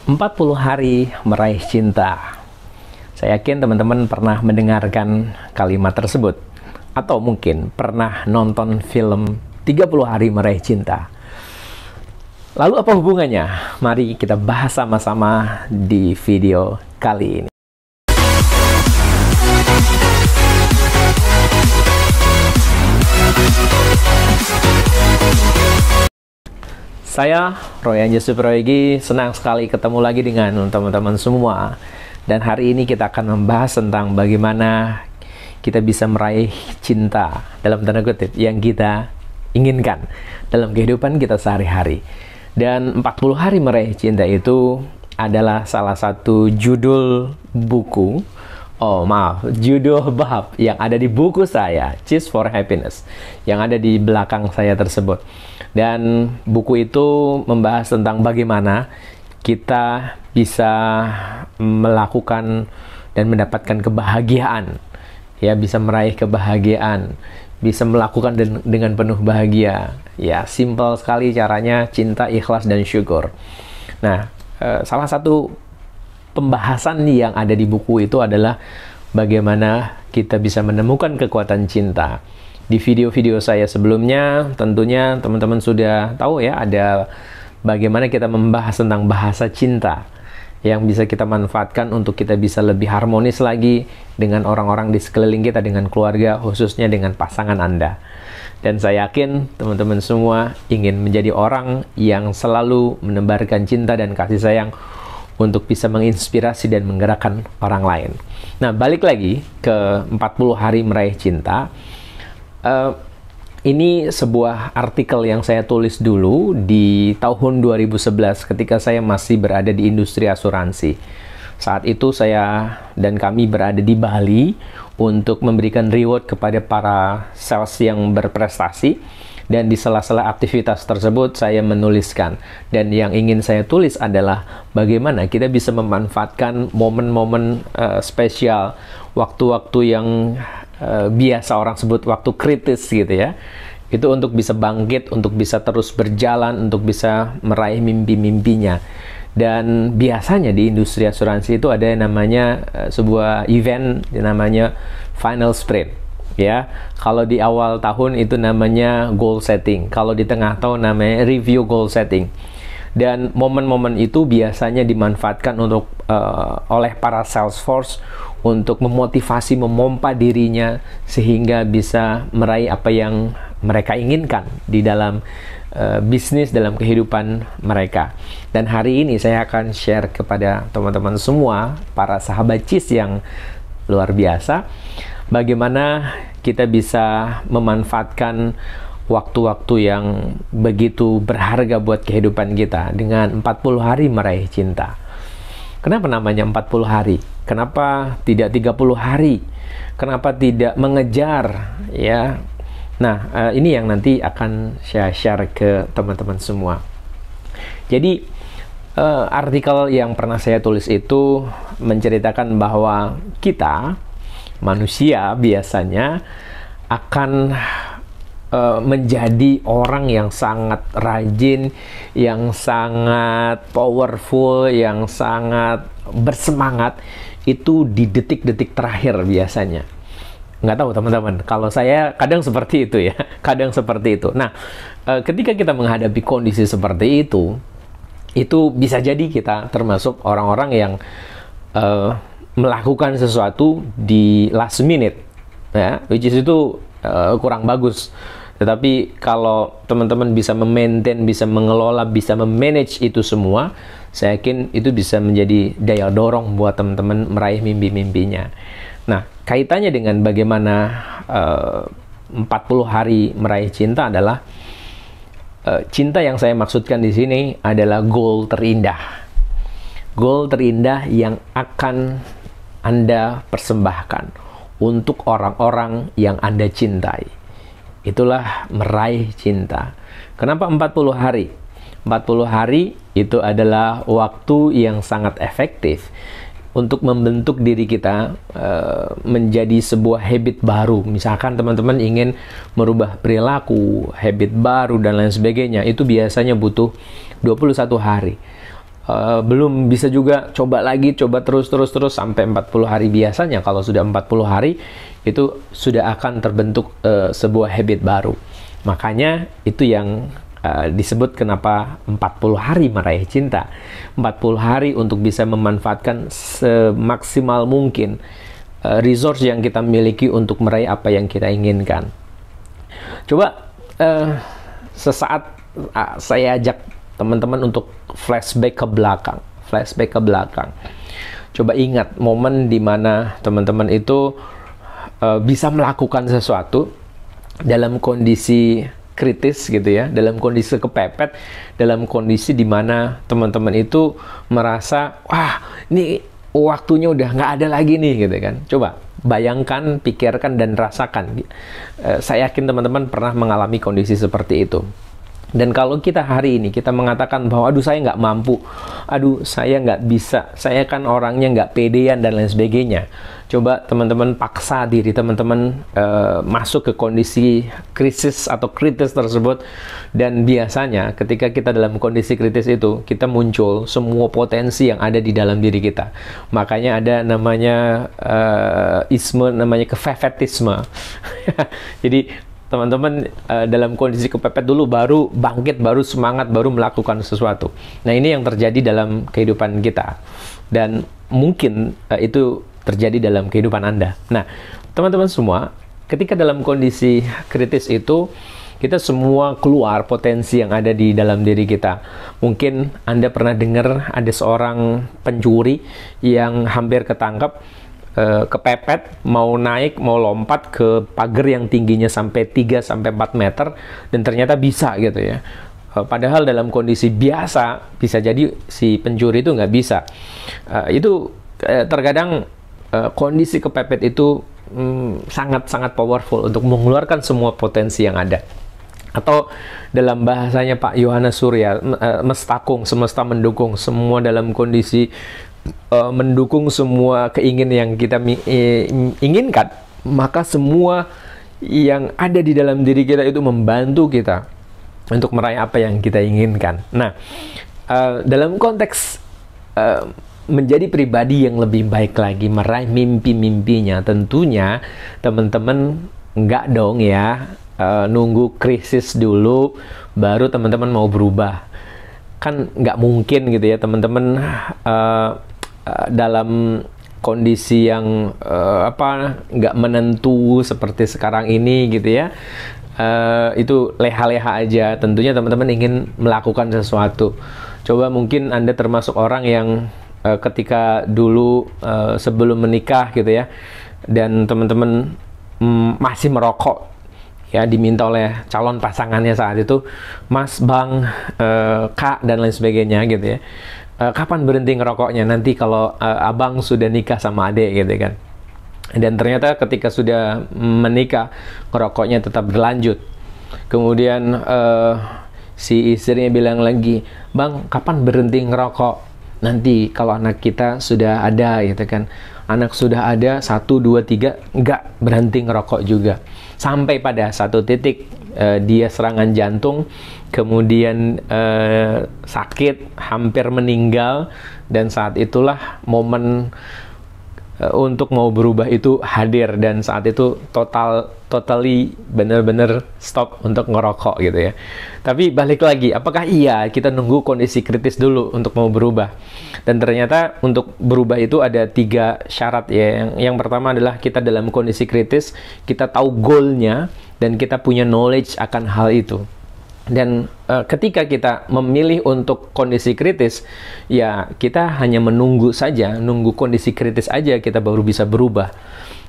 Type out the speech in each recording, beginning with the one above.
40 hari meraih cinta. Saya yakin teman-teman pernah mendengarkan kalimat tersebut. Atau mungkin pernah nonton film 30 hari meraih cinta. Lalu apa hubungannya? Mari kita bahas sama-sama di video kali ini. Saya Royan Yusuf Royegi, senang sekali ketemu lagi dengan teman-teman semua. Dan hari ini kita akan membahas tentang bagaimana kita bisa meraih cinta dalam tanda kutip yang kita inginkan dalam kehidupan kita sehari-hari. Dan 40 hari meraih cinta itu adalah salah satu judul buku, judul bab yang ada di buku saya, Cheese for Happiness, yang ada di belakang saya tersebut. Dan buku itu membahas tentang bagaimana kita bisa melakukan dan mendapatkan kebahagiaan, ya, bisa meraih kebahagiaan, bisa melakukan dengan penuh bahagia. Ya, simpel sekali caranya, cinta, ikhlas, dan syukur. Nah, salah satu pembahasan yang ada di buku itu adalah bagaimana kita bisa menemukan kekuatan cinta. Di video-video saya sebelumnya, tentunya teman-teman sudah tahu ya, ada bagaimana kita membahas tentang bahasa cinta yang bisa kita manfaatkan untuk kita bisa lebih harmonis lagi dengan orang-orang di sekeliling kita, dengan keluarga, khususnya dengan pasangan Anda. Dan saya yakin teman-teman semua ingin menjadi orang yang selalu menebarkan cinta dan kasih sayang untuk bisa menginspirasi dan menggerakkan orang lain. Nah, balik lagi ke 40 hari meraih cinta. Ini sebuah artikel yang saya tulis dulu di tahun 2011 ketika saya masih berada di industri asuransi. Saat itu saya dan kami berada di Bali untuk memberikan reward kepada para sales yang berprestasi. Dan di sela-sela aktivitas tersebut saya menuliskan. Dan yang ingin saya tulis adalah bagaimana kita bisa memanfaatkan momen-momen spesial, waktu-waktu yang biasa orang sebut waktu kritis gitu ya. Itu untuk bisa bangkit, untuk bisa terus berjalan, untuk bisa meraih mimpi-mimpinya. Dan biasanya di industri asuransi itu ada yang namanya sebuah event yang namanya final sprint. Ya, kalau di awal tahun itu namanya goal setting, kalau di tengah tahun namanya review goal setting. Dan momen-momen itu biasanya dimanfaatkan untuk oleh para sales force untuk memotivasi, memompa dirinya sehingga bisa meraih apa yang mereka inginkan di dalam bisnis, dalam kehidupan mereka. Dan hari ini saya akan share kepada teman-teman semua, para sahabat Cheese yang luar biasa, bagaimana kita bisa memanfaatkan waktu-waktu yang begitu berharga buat kehidupan kita dengan 40 hari meraih cinta. Kenapa namanya 40 hari? Kenapa tidak 30 hari? Kenapa tidak mengejar? Ya. Nah, ini yang nanti akan saya share ke teman-teman semua. Jadi, artikel yang pernah saya tulis itu menceritakan bahwa kita manusia biasanya akan menjadi orang yang sangat rajin, yang sangat powerful, yang sangat bersemangat itu di detik-detik terakhir biasanya. Nggak tahu teman-teman, kalau saya kadang seperti itu ya, kadang seperti itu. Nah, ketika kita menghadapi kondisi seperti itu bisa jadi kita termasuk orang-orang yang melakukan sesuatu di last minute, ya, which is itu kurang bagus. Tetapi kalau teman-teman bisa memaintain, bisa mengelola, bisa memanage itu semua, saya yakin itu bisa menjadi daya dorong buat teman-teman meraih mimpi-mimpinya. Nah, kaitannya dengan bagaimana 40 hari meraih cinta adalah cinta yang saya maksudkan di sini adalah goal terindah. Goal terindah yang akan Anda persembahkan untuk orang-orang yang Anda cintai. Itulah meraih cinta. Kenapa 40 hari? 40 hari itu adalah waktu yang sangat efektif untuk membentuk diri kita menjadi sebuah habit baru. Misalkan teman-teman ingin merubah perilaku, habit baru, dan lain sebagainya. Itu biasanya butuh 21 hari. belum bisa juga, coba lagi, coba terus sampai 40 hari. Biasanya kalau sudah 40 hari itu sudah akan terbentuk sebuah habit baru. Makanya itu yang disebut kenapa 40 hari meraih cinta. 40 hari untuk bisa memanfaatkan semaksimal mungkin resource yang kita miliki untuk meraih apa yang kita inginkan. Coba sesaat saya ajak teman-teman untuk flashback ke belakang. Coba ingat momen di mana teman-teman itu bisa melakukan sesuatu dalam kondisi kritis gitu ya, dalam kondisi kepepet, dalam kondisi di mana teman-teman itu merasa, wah, ini waktunya udah nggak ada lagi nih gitu kan. Coba bayangkan, pikirkan, dan rasakan. Saya yakin teman-teman pernah mengalami kondisi seperti itu. Dan kalau kita hari ini, kita mengatakan bahwa, aduh saya nggak mampu, aduh saya nggak bisa, saya kan orangnya nggak pedean, dan lain sebagainya. Coba teman-teman paksa diri teman-teman masuk ke kondisi krisis atau kritis tersebut. Dan biasanya ketika kita dalam kondisi kritis itu, kita muncul semua potensi yang ada di dalam diri kita. Makanya ada namanya namanya kefefetisme. Jadi teman-teman dalam kondisi kepepet dulu, baru bangkit, baru semangat, baru melakukan sesuatu. Nah, ini yang terjadi dalam kehidupan kita. Dan mungkin itu terjadi dalam kehidupan Anda. Nah, teman-teman semua, ketika dalam kondisi kritis itu, kita semua keluar potensi yang ada di dalam diri kita. Mungkin Anda pernah dengar ada seorang pencuri yang hampir ketangkap, kepepet, mau naik, mau lompat ke pagar yang tingginya sampai 3-4 meter, dan ternyata bisa gitu ya. Padahal dalam kondisi biasa, bisa jadi si pencuri itu nggak bisa. Itu terkadang kondisi kepepet itu sangat-sangat powerful untuk mengeluarkan semua potensi yang ada. Atau dalam bahasanya Pak Yohanes Surya, mestakung, semesta mendukung, semua dalam kondisi mendukung semua keinginan yang kita inginkan, maka semua yang ada di dalam diri kita itu membantu kita untuk meraih apa yang kita inginkan. Nah, dalam konteks menjadi pribadi yang lebih baik lagi, meraih mimpi-mimpinya, tentunya teman-teman nggak dong ya nunggu krisis dulu baru teman-teman mau berubah. Kan nggak mungkin gitu ya teman-teman dalam kondisi yang nggak menentu seperti sekarang ini gitu ya, itu leha-leha aja. Tentunya teman-teman ingin melakukan sesuatu. Coba mungkin Anda termasuk orang yang ketika dulu sebelum menikah gitu ya, dan teman-teman masih merokok ya, diminta oleh calon pasangannya saat itu, Mas, Bang, Kak, dan lain sebagainya gitu ya, kapan berhenti ngerokoknya? Nanti kalau abang sudah nikah sama adek gitu kan. Dan ternyata ketika sudah menikah, ngerokoknya tetap berlanjut. Kemudian si istrinya bilang lagi, Bang, kapan berhenti ngerokok? Nanti kalau anak kita sudah ada gitu kan. Anak sudah ada 1, 2, 3, enggak berhenti ngerokok juga. Sampai pada satu titik dia serangan jantung, kemudian sakit, hampir meninggal, dan saat itulah momen untuk mau berubah itu hadir, dan saat itu totally benar-benar stop untuk ngerokok gitu ya. Tapi balik lagi, apakah iya kita nunggu kondisi kritis dulu untuk mau berubah? Dan ternyata untuk berubah itu ada 3 syarat ya. Yang pertama adalah kita dalam kondisi kritis, kita tahu goalnya, dan kita punya knowledge akan hal itu. Dan ketika kita memilih untuk kondisi kritis, ya kita hanya menunggu saja, nunggu kondisi kritis aja kita baru bisa berubah.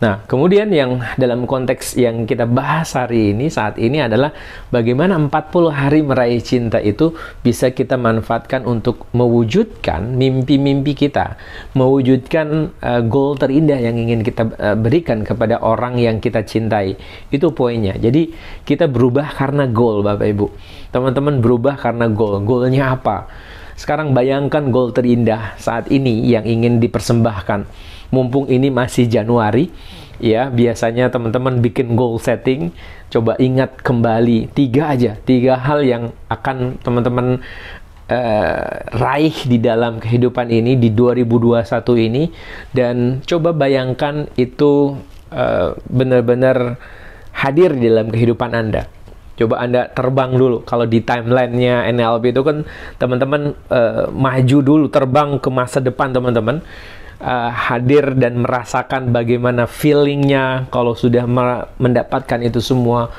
Nah, kemudian yang dalam konteks yang kita bahas hari ini, saat ini adalah bagaimana 40 hari meraih cinta itu bisa kita manfaatkan untuk mewujudkan mimpi-mimpi kita, mewujudkan goal terindah yang ingin kita berikan kepada orang yang kita cintai. Itu poinnya. Jadi kita berubah karena goal, Bapak Ibu. Teman-teman berubah karena goal. Goalnya apa? Sekarang bayangkan goal terindah saat ini yang ingin dipersembahkan. Mumpung ini masih Januari, ya biasanya teman-teman bikin goal setting. Coba ingat kembali 3 hal yang akan teman-teman raih di dalam kehidupan ini di 2021 ini, dan coba bayangkan itu benar-benar hadir di dalam kehidupan Anda. Coba Anda terbang dulu. Kalau di timeline-nya NLP itu kan teman-teman maju dulu, terbang ke masa depan teman-teman. Hadir dan merasakan bagaimana feelingnya kalau sudah mendapatkan itu semua,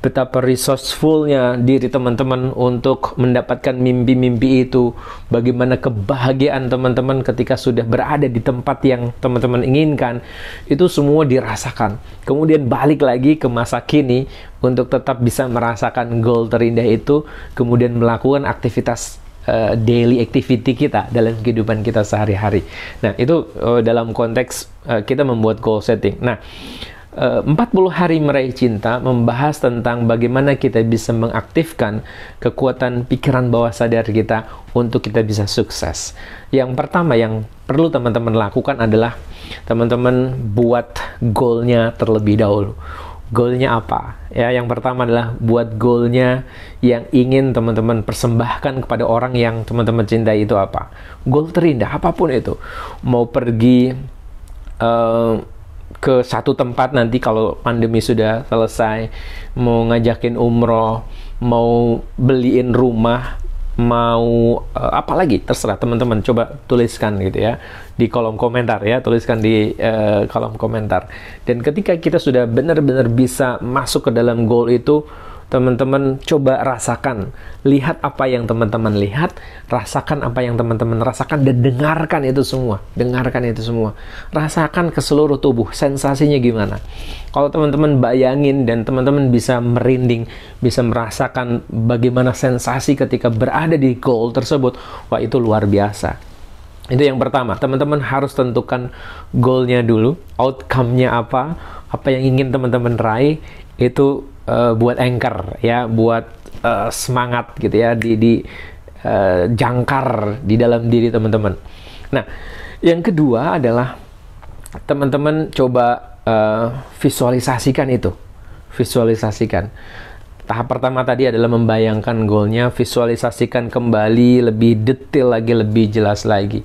betapa resourcefulnya diri teman-teman untuk mendapatkan mimpi-mimpi itu, bagaimana kebahagiaan teman-teman ketika sudah berada di tempat yang teman-teman inginkan, itu semua dirasakan. Kemudian balik lagi ke masa kini untuk tetap bisa merasakan goal terindah itu, kemudian melakukan aktivitas daily activity kita dalam kehidupan kita sehari-hari. Nah, itu dalam konteks kita membuat goal setting. Nah, 40 hari meraih cinta membahas tentang bagaimana kita bisa mengaktifkan kekuatan pikiran bawah sadar kita untuk kita bisa sukses. Yang pertama yang perlu teman-teman lakukan adalah teman-teman buat goalnya terlebih dahulu. Goalnya apa? Ya, yang pertama adalah buat goalnya yang ingin teman-teman persembahkan kepada orang yang teman-teman cintai itu apa? Goal terindah, apapun itu. Mau pergi ke satu tempat nanti kalau pandemi sudah selesai, mau ngajakin umroh, mau beliin rumah, mau apalagi, terserah teman-teman. Coba tuliskan gitu ya di kolom komentar ya, tuliskan di kolom komentar. Dan ketika kita sudah benar-benar bisa masuk ke dalam goal itu, teman-teman coba rasakan, lihat apa yang teman-teman lihat, rasakan apa yang teman-teman rasakan, dan dengarkan itu semua, rasakan ke seluruh tubuh, sensasinya gimana. Kalau teman-teman bayangin dan teman-teman bisa merinding, bisa merasakan bagaimana sensasi ketika berada di goal tersebut, wah itu luar biasa. Itu yang pertama, teman-teman harus tentukan goalnya dulu, outcome-nya apa yang ingin teman-teman raih, itu buat anchor ya, buat semangat gitu ya, di jangkar di dalam diri teman-teman. Nah, yang kedua adalah teman-teman coba visualisasikan itu. Visualisasikan. Tahap pertama tadi adalah membayangkan goalnya, visualisasikan kembali lebih detail lagi, lebih jelas lagi.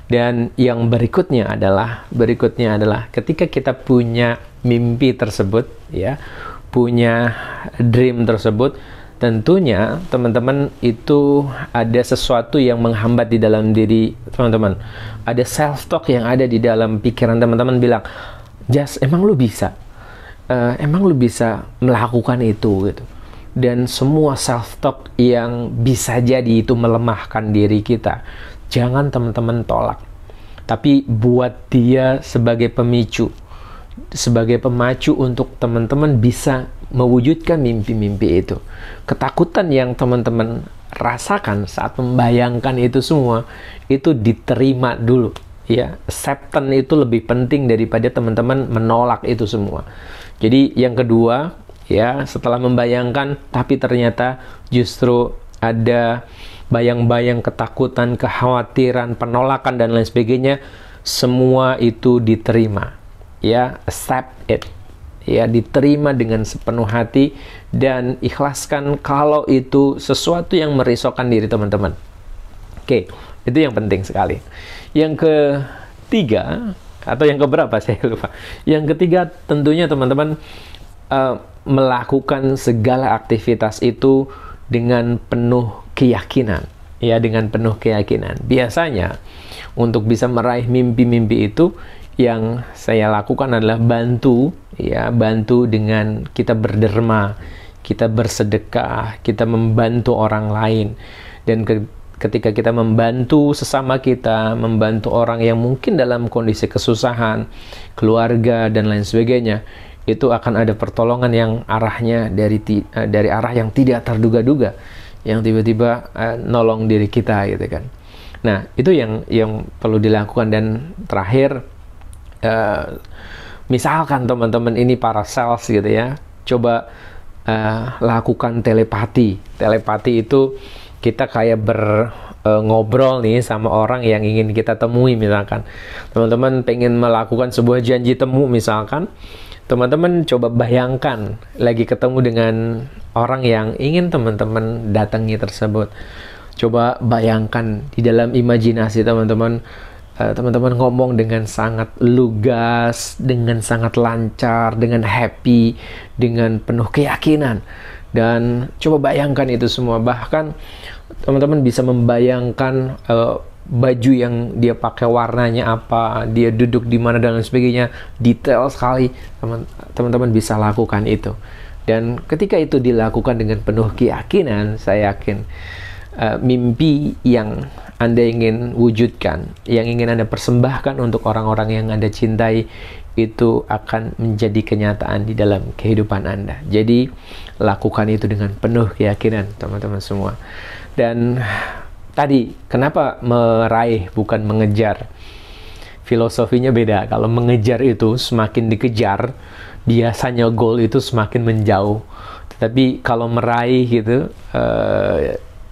Dan yang berikutnya adalah ketika kita punya mimpi tersebut ya, punya dream tersebut, tentunya teman-teman itu ada sesuatu yang menghambat di dalam diri teman-teman. Ada self-talk yang ada di dalam pikiran teman-teman bilang, "Jas, emang lu bisa? Emang lu bisa melakukan itu?" gitu. Dan semua self-talk yang bisa jadi itu melemahkan diri kita, jangan teman-teman tolak. Tapi buat dia sebagai pemicu, sebagai pemacu untuk teman-teman bisa mewujudkan mimpi-mimpi itu. Ketakutan yang teman-teman rasakan saat membayangkan itu semua, itu diterima dulu. Ya, acceptance itu lebih penting daripada teman-teman menolak itu semua. Jadi yang kedua, ya, setelah membayangkan, tapi ternyata justru ada bayang-bayang ketakutan, kekhawatiran, penolakan, dan lain sebagainya, semua itu diterima. Ya, accept it. Ya, diterima dengan sepenuh hati, dan ikhlaskan kalau itu sesuatu yang merisaukan diri teman-teman. Oke, itu yang penting sekali. Yang ketiga, atau yang keberapa saya lupa. Yang ketiga tentunya teman-teman melakukan segala aktivitas itu dengan penuh keyakinan. Ya, dengan penuh keyakinan. Biasanya untuk bisa meraih mimpi-mimpi itu, yang saya lakukan adalah bantu dengan kita berderma, kita bersedekah, kita membantu orang lain. Dan ketika kita membantu sesama kita, membantu orang yang mungkin dalam kondisi kesusahan, keluarga, dan lain sebagainya, itu akan ada pertolongan yang arahnya dari arah yang tidak terduga-duga, yang tiba-tiba nolong diri kita gitu kan. Nah, itu yang perlu dilakukan. Dan terakhir, misalkan teman-teman ini para sales gitu ya, coba lakukan telepati. Telepati itu kita kayak ngobrol nih sama orang yang ingin kita temui. Misalkan teman-teman pengen melakukan sebuah janji temu, misalkan teman-teman coba bayangkan lagi ketemu dengan orang yang ingin teman-teman datangi tersebut. Coba bayangkan di dalam imajinasi teman-teman, teman-teman ngomong dengan sangat lugas, dengan sangat lancar, dengan happy, dengan penuh keyakinan. Dan coba bayangkan itu semua. Bahkan teman-teman bisa membayangkan baju yang dia pakai warnanya apa, dia duduk di mana dan lain sebagainya, detail sekali. Teman-teman bisa lakukan itu. Dan ketika itu dilakukan dengan penuh keyakinan, saya yakin mimpi yang Anda ingin wujudkan, yang ingin Anda persembahkan untuk orang-orang yang Anda cintai, itu akan menjadi kenyataan di dalam kehidupan Anda. Jadi, lakukan itu dengan penuh keyakinan, teman-teman semua. Dan tadi, kenapa meraih bukan mengejar? Filosofinya beda. Kalau mengejar itu semakin dikejar, biasanya goal itu semakin menjauh. Tetapi kalau meraih gitu,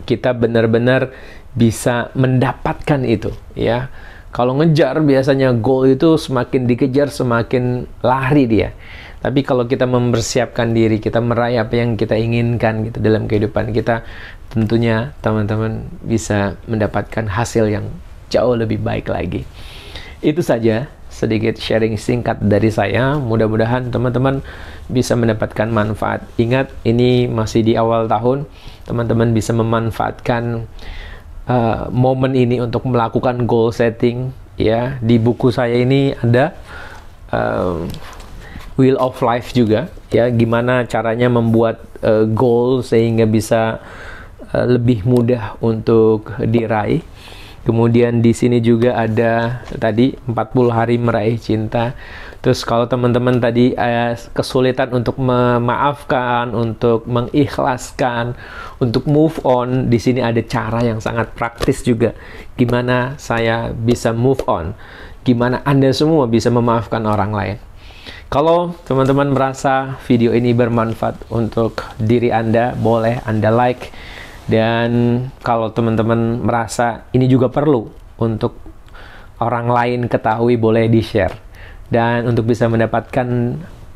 kita benar-benar bisa mendapatkan itu, ya. Kalau ngejar biasanya goal itu semakin dikejar semakin lari dia. Tapi kalau kita mempersiapkan diri, kita meraih apa yang kita inginkan gitu dalam kehidupan kita, tentunya teman-teman bisa mendapatkan hasil yang jauh lebih baik lagi. Itu saja sedikit sharing singkat dari saya. Mudah-mudahan teman-teman bisa mendapatkan manfaat. Ingat, ini masih di awal tahun. Teman-teman bisa memanfaatkan momen ini untuk melakukan goal setting. Ya, di buku saya ini ada Wheel of Life juga. Ya, gimana caranya membuat goal sehingga bisa lebih mudah untuk diraih. Kemudian di sini juga ada tadi 40 hari meraih cinta. Terus kalau teman-teman tadi kesulitan untuk memaafkan, untuk mengikhlaskan, untuk move on, di sini ada cara yang sangat praktis juga. Gimana saya bisa move on? Gimana Anda semua bisa memaafkan orang lain? Kalau teman-teman merasa video ini bermanfaat untuk diri Anda, boleh Anda like. Dan kalau teman-teman merasa ini juga perlu untuk orang lain ketahui, boleh di-share. Dan untuk bisa mendapatkan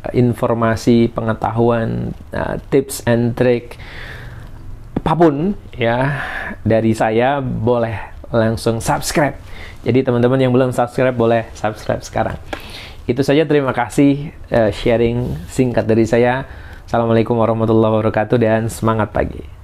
informasi, pengetahuan, tips and trick apapun ya dari saya, boleh langsung subscribe. Jadi teman-teman yang belum subscribe, boleh subscribe sekarang. Itu saja, terima kasih sharing singkat dari saya. Assalamualaikum warahmatullahi wabarakatuh dan semangat pagi.